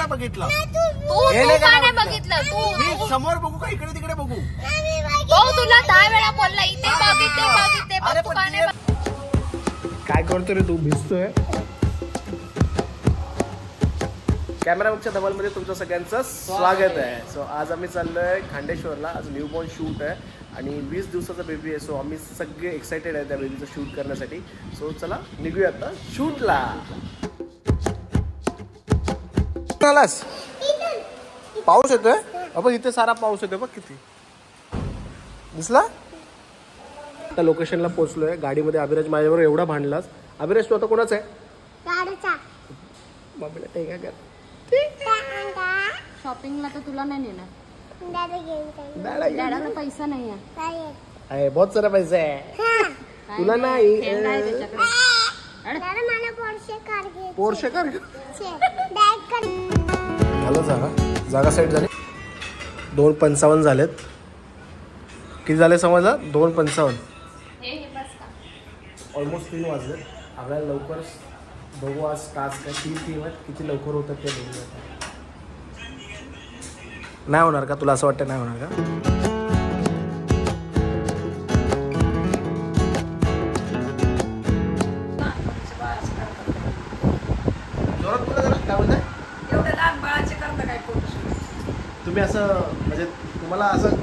नाही बघितलं. तू का नाही बघितलं? मी समोर बघू का इकडे तिकडे बघू? तो तुला 10 वेळा बोलला इथे बघितले. काय करतो रे तू? भिजतोय. कॅमेरा बॉक्सच्या धमालमध्ये तुमचं सगळ्यांचं स्वागत आहे. सो आज आम्ही चाललोय खांडेश्वरला. आज न्यूबॉर्न शूट आहे आणि 20 दिवसाचा बेबी आहे. सो आम्ही सगळे एक्सायटेड आहे त्या बेबीचं शूट करण्यासाठी. सो चला निघूया आता शूटला. पाऊस येतोय अबघ, इथे सारा पाऊस येतोय बघ किती. दिसला? आता लोकेशनला पोहोचलोय. गाडीमध्ये अभिराज माझ्याबरोबर एवढा भांडलास. अभिराज तू आता कोणाच आहे? बाबीला टेका कर. शॉपिंगला तर तुला नाही नेणार. दादा पैसा नाही आहे. बहुत सारा पैसा आहे. तुला नाही. पोर्शे कार झालं. जागा सेट झाली. 2:55 झालेत. किती झाले समजला? 2:55. ऑलमोस्ट 3 वाजलेत. आपल्याला लवकर बघू आज टास्क काय 3 किती लवकर होतात ते बघूया. नाही होणार का? तुला असं वाटतं नाही होणार का? जोरात बोला जरा. काय बोलताय? एवढं लहान बाळाचे करता काय फोटोशूट? तुम्ही असं म्हणजे तुम्हाला असं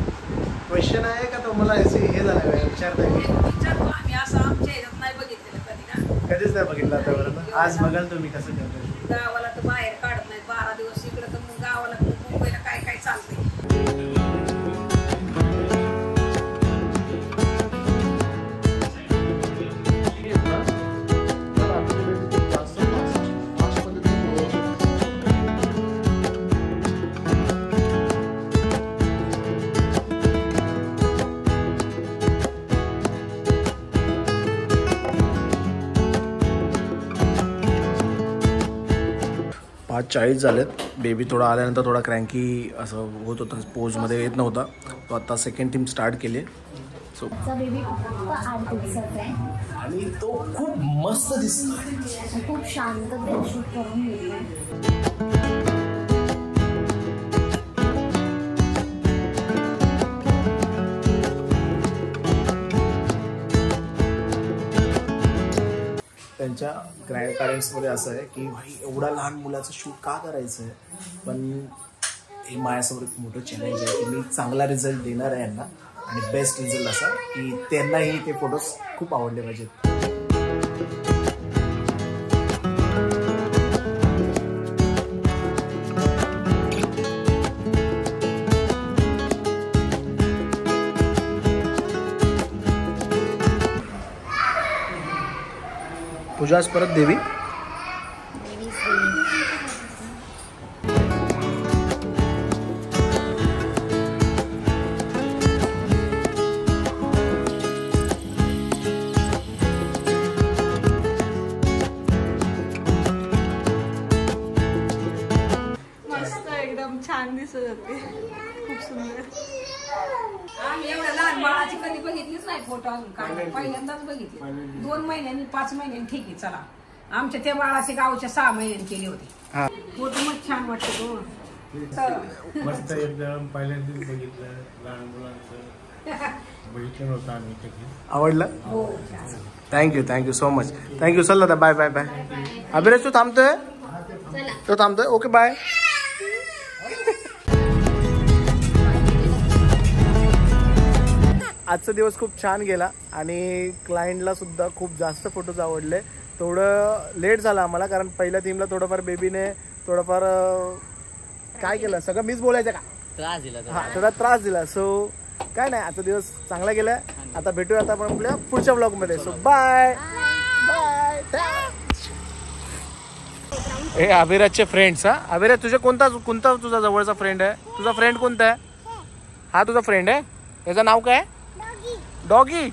क्वेश्चन आहे का? तुम्हाला हे झालं विचारताय? विचारतो आम्ही. असं आमच्या ह्याच्यात नाही बघितलेलं कधी ना. कधीच नाही बघितलं आतापर्यंत. आज बघाल तुम्ही कसं करताय. गावाला तर बाहेर काढत नाही 12 दिवस. इकडं तर मग गावाला मुंबईला काय काय चालतंय. आज 40 झालेत. बेबी थोडा आल्यानंतर थोडा क्रँकी असं होत होता. पोजमध्ये येत नव्हता. तो आता सेकंड टीम स्टार्ट केली. सो बेबी फक्त 8 दिवसाचा आहे आणि तो खूप मस्त दिसतो. खूप शांततेत शूट करून घेतोय. त्यांच्या ग्रँड पॅरेंट्समध्ये असं आहे की भाई एवढा लहान मुलाचं शूट का करायचं आहे. पण हे माझ्यासमोर एक मोठं चॅलेंज आहे की मी चांगला रिझल्ट देणार आहे यांना आणि बेस्ट रिझल्ट असा की त्यांनाही ते फोटोज खूप आवडले पाहिजेत. पूजा आज परत देवी. मस्त एकदम छान दिसत होते. खूप सुंदर. आम्ही एवढ्या लहान बाळाची कधी बघितलीच नाही फोटो अजून. काय पहिल्यांदाच बघितले. 2 महिन्यांनी 5 महिन्यांनी ठीक आहे चला. आमच्या त्या बाळाचे गावच्या 6 महिन्यांनी केले होते. फोटो मग छान वाटतो. मस्त एकदम पहिल्यांदाच बघितलं. लहान मुलांचं बघितलं नव्हतं आम्ही. आवडलं? Thank you so much. थँक्यू. चल दादा बाय बाय बाय. अभिराज तू थांबतोय? Okay bye. आजचा दिवस खूप छान गेला आणि क्लायंटला सुद्धा खूप जास्त फोटोज आवडले. थोडं लेट झालं आम्हाला कारण पहिल्या टीमला थोडंफार बेबीने थोडंफार काय केलं सगळं मीच बोलायचं का त्रास दिला. थोडा त्रास दिला. सो काय नाही, आजचा दिवस चांगला गेलाय. आता भेटूया आता आपण आपल्या पुढच्या ब्लॉगमध्ये. So bye bye. हे अभिराजचे फ्रेंड्स. अभिराज तुझे कोणता तुझा जवळचा फ्रेंड आहे? तुझा फ्रेंड कोणता आहे? हा तुझा फ्रेंड आहे. याचं नाव काय? डॉगी.